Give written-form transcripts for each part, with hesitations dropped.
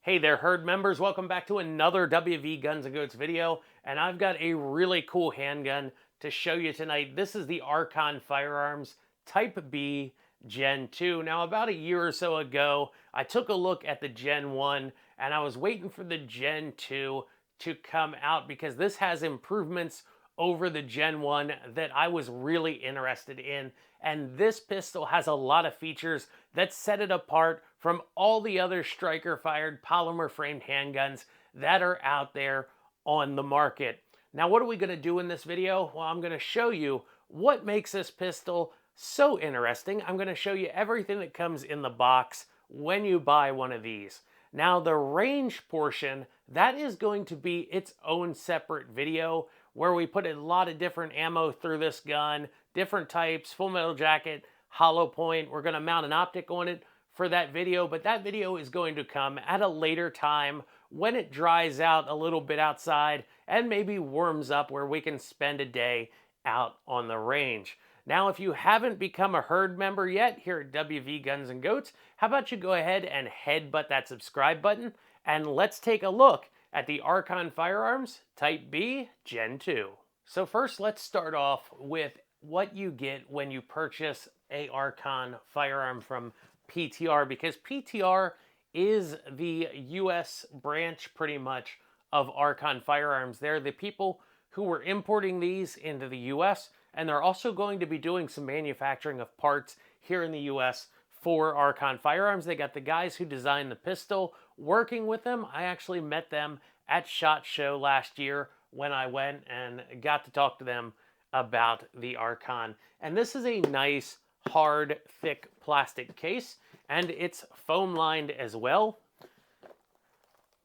Hey there, herd members. Welcome back to another WV Guns and Goats video. And I've got a really cool handgun to show you tonight. This is the Archon Firearms Type B Gen 2. Now, about a year or so ago, I took a look at the Gen 1 and I was waiting for the Gen 2 to come out because this has improvements over the Gen 1 that I was really interested in. And this pistol has a lot of features that set it apart from all the other striker-fired polymer-framed handguns that are out there on the market. Now, what are we going to do in this video? Well, I'm going to show you what makes this pistol so interesting. I'm going to show you everything that comes in the box when you buy one of these. Now, the range portion, that is going to be its own separate video where we put a lot of different ammo through this gun, different types, full metal jacket, hollow point. We're going to mount an optic on it for that video, but that video is going to come at a later time when it dries out a little bit outside and maybe warms up where we can spend a day out on the range. Now, if you haven't become a herd member yet here at WV Guns and Goats, how about you go ahead and headbutt that subscribe button and let's take a look at the Archon Firearms Type B Gen 2. So first, let's start off with what you get when you purchase a Archon firearm from PTR, because PTR is the US branch pretty much of Archon Firearms. They're the people who were importing these into the US, and they're also going to be doing some manufacturing of parts here in the US for Archon Firearms. They got the guys who designed the pistol working with them. I actually met them at SHOT Show last year when I went and got to talk to them about the Archon. And this is a nice, hard, thick plastic case, and it's foam lined as well.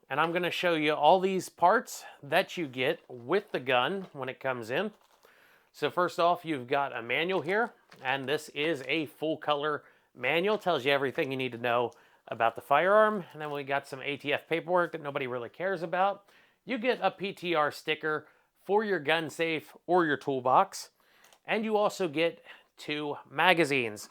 And I'm going to show you all these parts that you get with the gun when it comes in. So first off, you've got a manual here, and this is a full color manual. Tells you everything you need to know about the firearm. And then we got some ATF paperwork that nobody really cares about. You get a PTR sticker for your gun safe or your toolbox. And you also get 2 magazines.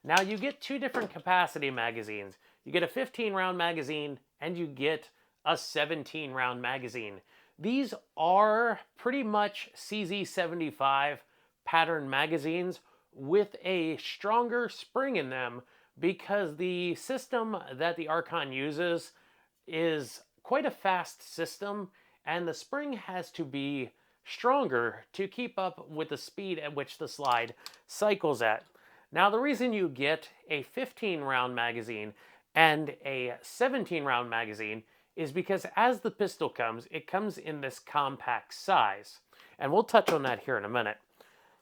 Now you get 2 different capacity magazines. You get a 15 round magazine and you get a 17 round magazine. These are pretty much CZ75 pattern magazines with a stronger spring in them because the system that the Archon uses is quite a fast system, and the spring has to be stronger to keep up with the speed at which the slide cycles at. Now, the reason you get a 15 round magazine and a 17 round magazine is because as the pistol comes, it comes in this compact size. And we'll touch on that here in a minute.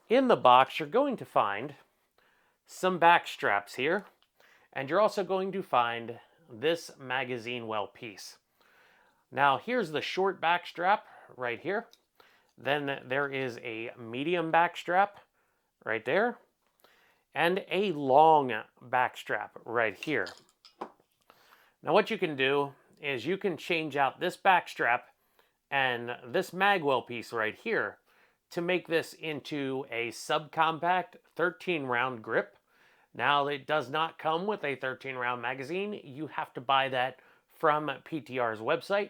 In the box, you're going to find some back straps here, and you're also going to find this magazine well piece. Now, here's the short back strap right here. Then there is a medium back strap right there, and a long back strap right here. Now, what you can do is you can change out this back strap and this magwell piece right here to make this into a subcompact 13 round grip. Now, it does not come with a 13 round magazine. You have to buy that from PTR's website.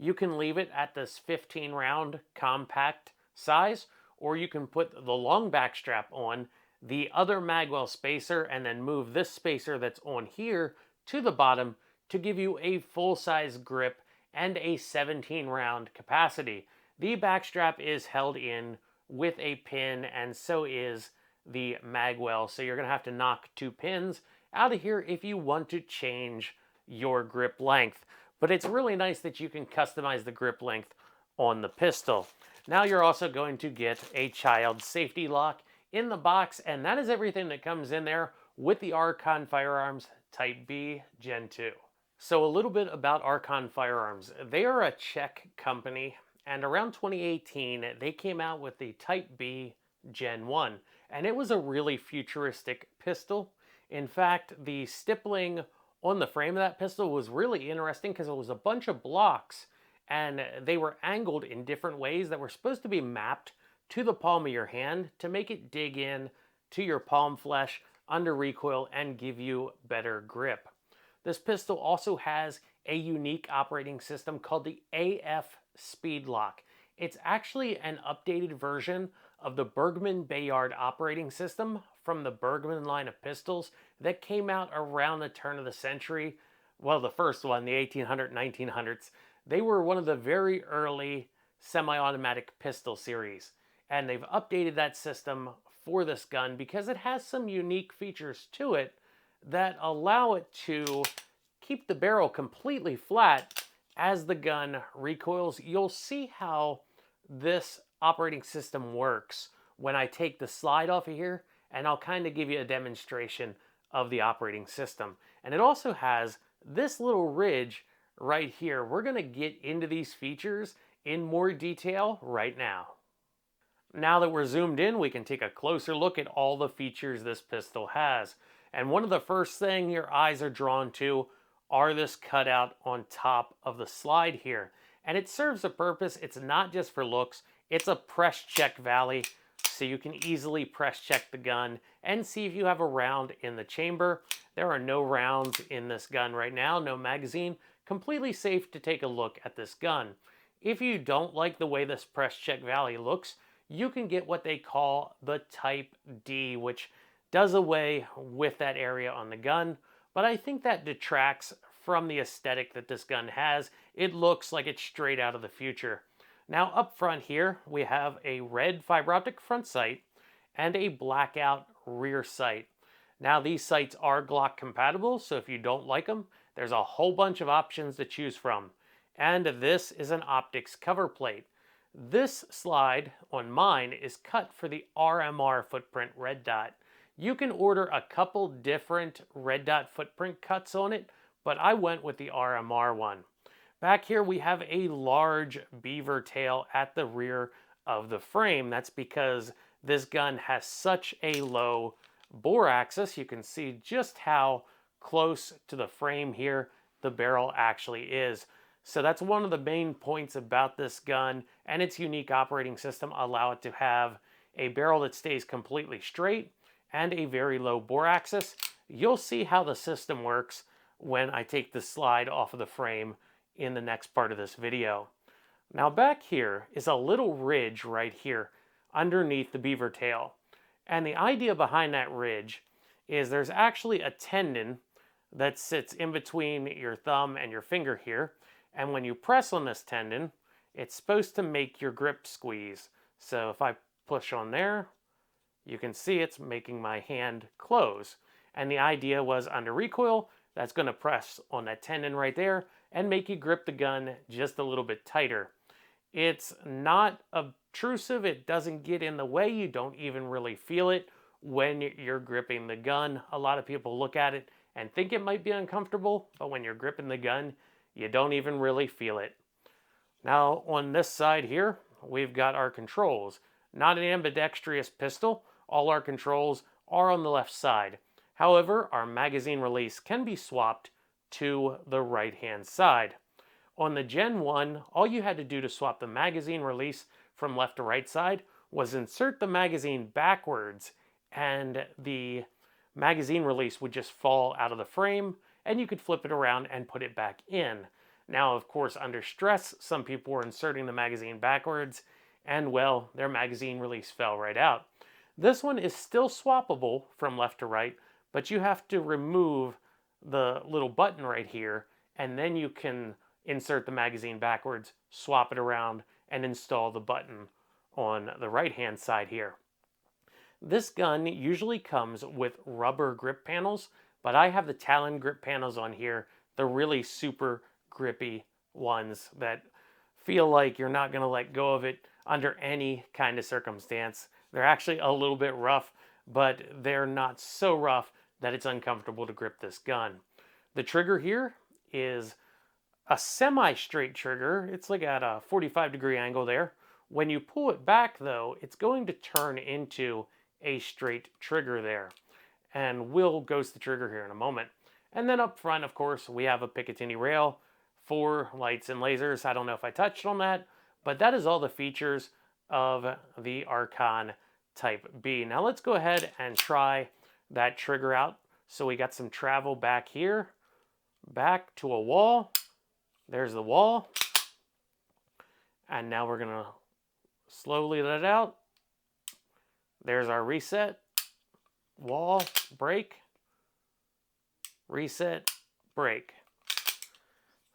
You can leave it at this 15 round compact size, or you can put the long back strap on the other magwell spacer and then move this spacer that's on here to the bottom to give you a full-size grip and a 17 round capacity. The back strap is held in with a pin, and so is the magwell, so you're going to have to knock 2 pins out of here if you want to change your grip length. But it's really nice that you can customize the grip length on the pistol. Now you're also going to get a child safety lock in the box, and that is everything that comes in there with the Archon Firearms Type B Gen 2. So a little bit about Archon Firearms. They are a Czech company, and around 2018, they came out with the Type B Gen 1, and it was a really futuristic pistol. In fact, the stippling on the frame of that pistol was really interesting because it was a bunch of blocks, and they were angled in different ways that were supposed to be mapped to the palm of your hand to make it dig in to your palm flesh under recoil and give you better grip. This pistol also has a unique operating system called the AF Speedlock. It's actually an updated version of the Bergmann Bayard operating system from the Bergmann line of pistols that came out around the turn of the century. Well, the first one, the 1800s, 1900s. They were one of the very early semi-automatic pistol series. And they've updated that system for this gun because it has some unique features to it that allow it to keep the barrel completely flat as the gun recoils. You'll see how this operating system works when I take the slide off of here, and I'll kind of give you a demonstration of the operating system. And it also has this little ridge right here. We're going to get into these features in more detail right now. Now that we're zoomed in, we can take a closer look at all the features this pistol has. And one of the first thing your eyes are drawn to are this cutout on top of the slide here. And it serves a purpose. It's not just for looks. It's a press check valley, so you can easily press check the gun and see if you have a round in the chamber. There are no rounds in this gun right now, no magazine. Completely safe to take a look at this gun. If you don't like the way this press check valley looks, you can get what they call the Type D, which does away with that area on the gun. But I think that detracts from the aesthetic that this gun has. It looks like it's straight out of the future. Now up front here, we have a red fiber optic front sight and a blackout rear sight. Now these sights are Glock compatible, so if you don't like them, there's a whole bunch of options to choose from. And this is an optics cover plate. This slide on mine is cut for the RMR footprint red dot. You can order a couple different red dot footprint cuts on it, but I went with the RMR one. Back here we have a large beaver tail at the rear of the frame. That's because this gun has such a low bore axis. You can see just how close to the frame here the barrel actually is. So that's one of the main points about this gun, and its unique operating system allow it to have a barrel that stays completely straight and a very low bore axis. You'll see how the system works when I take the slide off of the frame in the next part of this video. Now back here is a little ridge right here underneath the beaver tail. And the idea behind that ridge is there's actually a tendon that sits in between your thumb and your finger here. And when you press on this tendon, it's supposed to make your grip squeeze. So if I push on there, you can see it's making my hand close. And the idea was under recoil, that's going to press on that tendon right there and make you grip the gun just a little bit tighter. It's not obtrusive, it doesn't get in the way, you don't even really feel it when you're gripping the gun. A lot of people look at it and think it might be uncomfortable, but when you're gripping the gun, you don't even really feel it. Now on this side here, we've got our controls. Not an ambidextrous pistol, all our controls are on the left side. However, our magazine release can be swapped to the right-hand side. On the Gen 1, all you had to do to swap the magazine release from left to right side was insert the magazine backwards, and the magazine release would just fall out of the frame, and you could flip it around and put it back in. Now, of course, under stress, some people were inserting the magazine backwards, and well, their magazine release fell right out. This one is still swappable from left to right, but you have to remove the little button right here, and then you can insert the magazine backwards, swap it around, and install the button on the right-hand side here. This gun usually comes with rubber grip panels, but I have the Talon grip panels on here, the really super grippy ones that feel like you're not going to let go of it under any kind of circumstance. They're actually a little bit rough, but they're not so rough that it's uncomfortable to grip this gun. The trigger here is a semi-straight trigger. It's like at a 45-degree angle there. When you pull it back though, it's going to turn into a straight trigger there. And we'll ghost the trigger here in a moment. And then up front, of course, we have a Picatinny rail for lights and lasers. I don't know if I touched on that, but that is all the features of the Archon Type B. Now let's go ahead and try that trigger out. So we got some travel back here, back to a wall. There's the wall. And now we're going to slowly let it out. There's our reset. Wall, break, reset, break.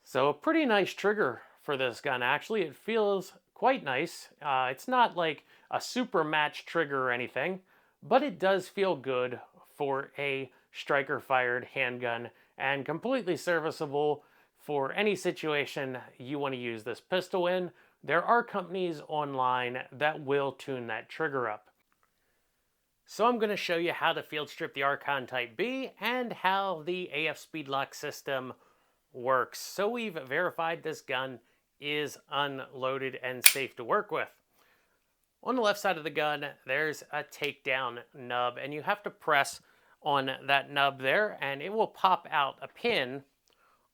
So a pretty nice trigger for this gun, actually. It feels quite nice. It's not like a super match trigger or anything, but it does feel good for a striker-fired handgun and completely serviceable for any situation you want to use this pistol in. There are companies online that will tune that trigger up. So I'm going to show you how to field strip the Archon Type B and how the AF Speedlock system works. So we've verified this gun is unloaded and safe to work with. On the left side of the gun, there's a takedown nub, and you have to press on that nub there, and it will pop out a pin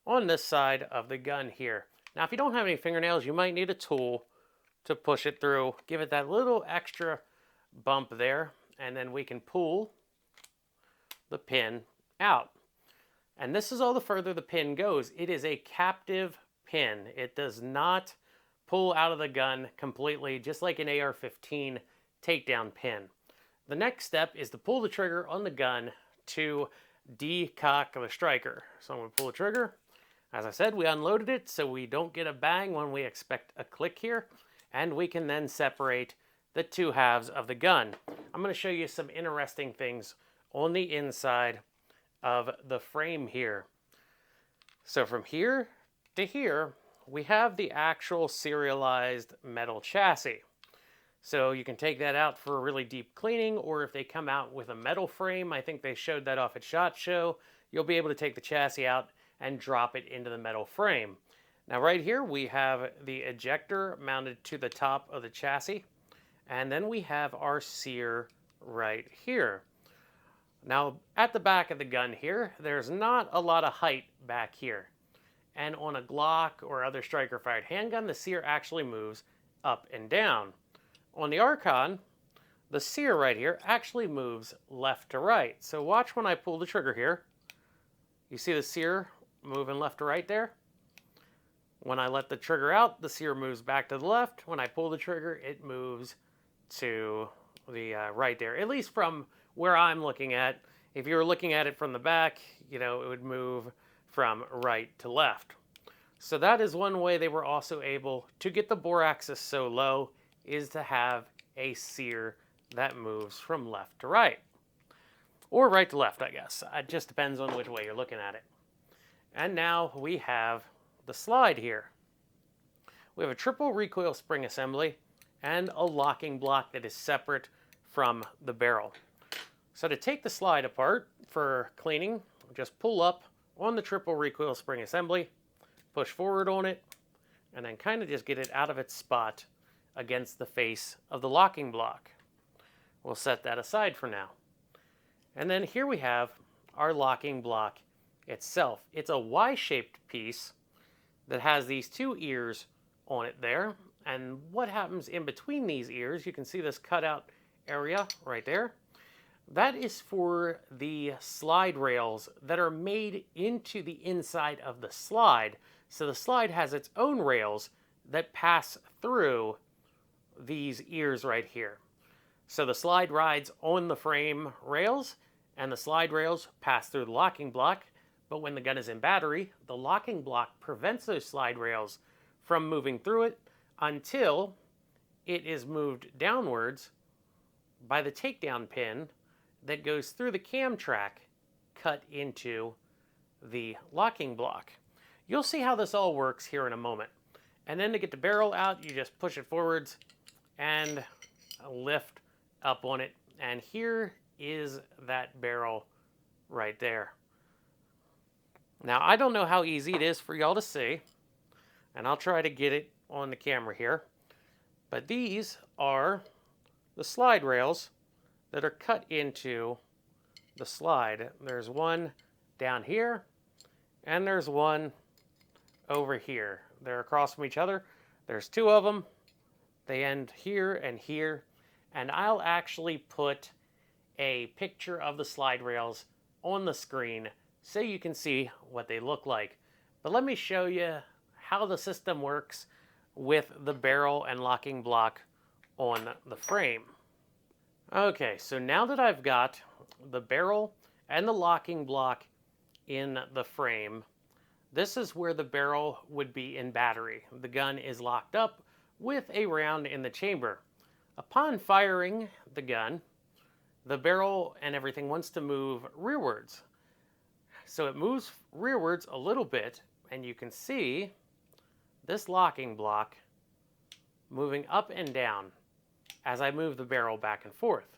on this side of the gun here. Now, if you don't have any fingernails, you might need a tool to push it through. Give it that little extra bump there, and then we can pull the pin out. And this is all the further the pin goes. It is a captive pin. It does not pull out of the gun completely, just like an AR-15 takedown pin. The next step is to pull the trigger on the gun to decock the striker. So I'm going to pull the trigger. As I said, we unloaded it so we don't get a bang when we expect a click here. And we can then separate the two halves of the gun. I'm going to show you some interesting things on the inside of the frame here. So from here to here, we have the actual serialized metal chassis. So you can take that out for a really deep cleaning, or if they come out with a metal frame, I think they showed that off at SHOT Show, you'll be able to take the chassis out and drop it into the metal frame. Now right here we have the ejector mounted to the top of the chassis, and then we have our sear right here. Now at the back of the gun here, there's not a lot of height back here. And on a Glock or other striker-fired handgun, the sear actually moves up and down. On the Archon, the sear right here actually moves left to right. So watch when I pull the trigger here. You see the sear moving left to right there? When I let the trigger out, the sear moves back to the left. When I pull the trigger, it moves to the right there. At least from where I'm looking at. If you were looking at it from the back, you know, it would move from right to left. So that is one way they were also able to get the bore axis so low, is to have a sear that moves from left to right. Or right to left, I guess. It just depends on which way you're looking at it. And now we have the slide here. We have a triple recoil spring assembly and a locking block that is separate from the barrel. So to take the slide apart for cleaning, just pull up on the triple recoil spring assembly, push forward on it, and then kind of just get it out of its spot against the face of the locking block. We'll set that aside for now. And then here we have our locking block itself. It's a Y-shaped piece that has these two ears on it there. And what happens in between these ears, you can see this cutout area right there. That is for the slide rails that are made into the inside of the slide. So the slide has its own rails that pass through these ears right here. So the slide rides on the frame rails, and the slide rails pass through the locking block. But when the gun is in battery, the locking block prevents those slide rails from moving through it until it is moved downwards by the takedown pin that goes through the cam track cut into the locking block. You'll see how this all works here in a moment. And then to get the barrel out, you just push it forwards and lift up on it. And here is that barrel right there. Now, I don't know how easy it is for y'all to see, and I'll try to get it on the camera here. But these are the slide rails that are cut into the slide. There's one down here, and there's one over here. They're across from each other. There's two of them. They end here and here. And I'll actually put a picture of the slide rails on the screen so you can see what they look like. But let me show you how the system works with the barrel and locking block on the frame. Okay, so now that I've got the barrel and the locking block in the frame, this is where the barrel would be in battery. The gun is locked up with a round in the chamber. Upon firing the gun, the barrel and everything wants to move rearwards. So it moves rearwards a little bit, and you can see this locking block moving up and down as I move the barrel back and forth.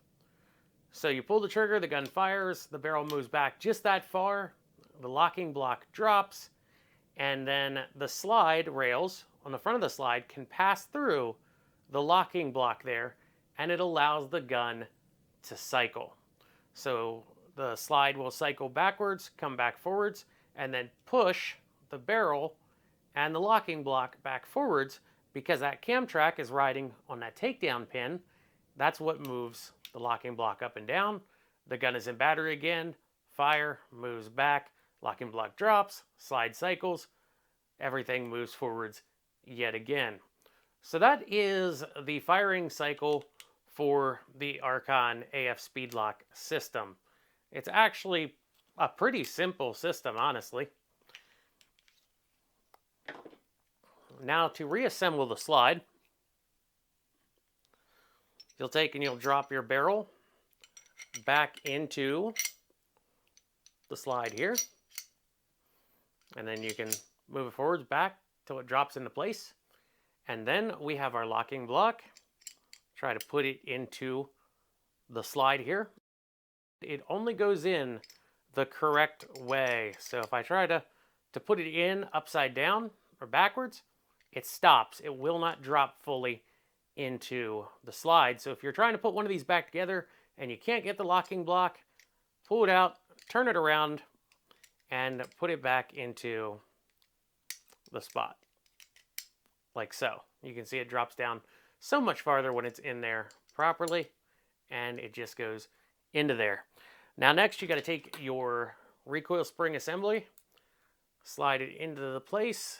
So you pull the trigger, the gun fires, the barrel moves back just that far, the locking block drops, and then the slide rails on the front of the slide can pass through the locking block there, and it allows the gun to cycle. So the slide will cycle backwards, come back forwards, and then push the barrel and the locking block back forwards, because that cam track is riding on that takedown pin. That's what moves the locking block up and down. The gun is in battery again, fire, moves back, locking block drops, slide cycles, everything moves forwards yet again. So that is the firing cycle for the Archon AF Speedlock system. It's actually a pretty simple system, honestly. Now to reassemble the slide, you'll take and you'll drop your barrel back into the slide here. And then you can move it forwards back till it drops into place. And then we have our locking block. Try to put it into the slide here. It only goes in the correct way. So if I try to put it in upside down or backwards, it stops. It will not drop fully into the slide. So if you're trying to put one of these back together and you can't get the locking block, pull it out, turn it around, and put it back into the spot. Like so. You can see it drops down so much farther when it's in there properly, and it just goes into there. Now next you got to take your recoil spring assembly, slide it into the place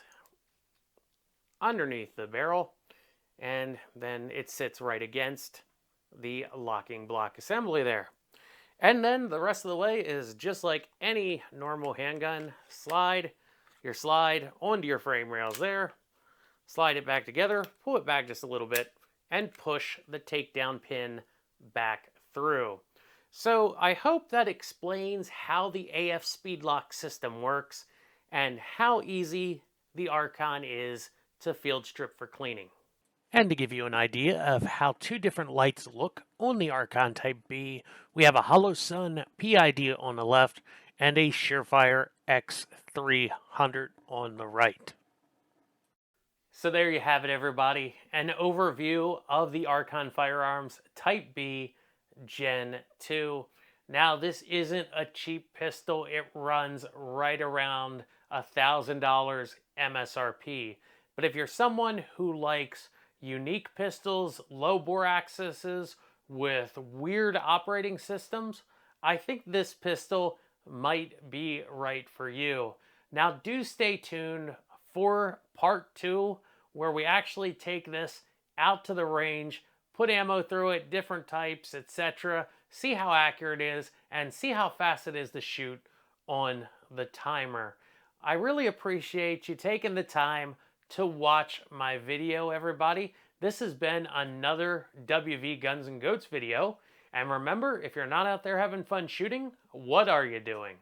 underneath the barrel, and then it sits right against the locking block assembly there. And then the rest of the way is just like any normal handgun. Slide your slide onto your frame rails there, slide it back together, pull it back just a little bit, and push the takedown pin back through. So I hope that explains how the AF Speedlock system works and how easy the Archon is to field strip for cleaning. And to give you an idea of how two different lights look on the Archon Type B, we have a Hollow Sun PID on the left and a Surefire X300 on the right. So there you have it, everybody. An overview of the Archon Firearms Type B Gen 2. Now, this isn't a cheap pistol. It runs right around $1,000 MSRP. But if you're someone who likes unique pistols, low bore accesses with weird operating systems, I think this pistol might be right for you. Now, do stay tuned for part 2, where we actually take this out to the range, put ammo through it, different types, etc. See how accurate it is, and see how fast it is to shoot on the timer. I really appreciate you taking the time to watch my video, everybody. This has been another WV Guns and Goats video. And remember, if you're not out there having fun shooting, what are you doing?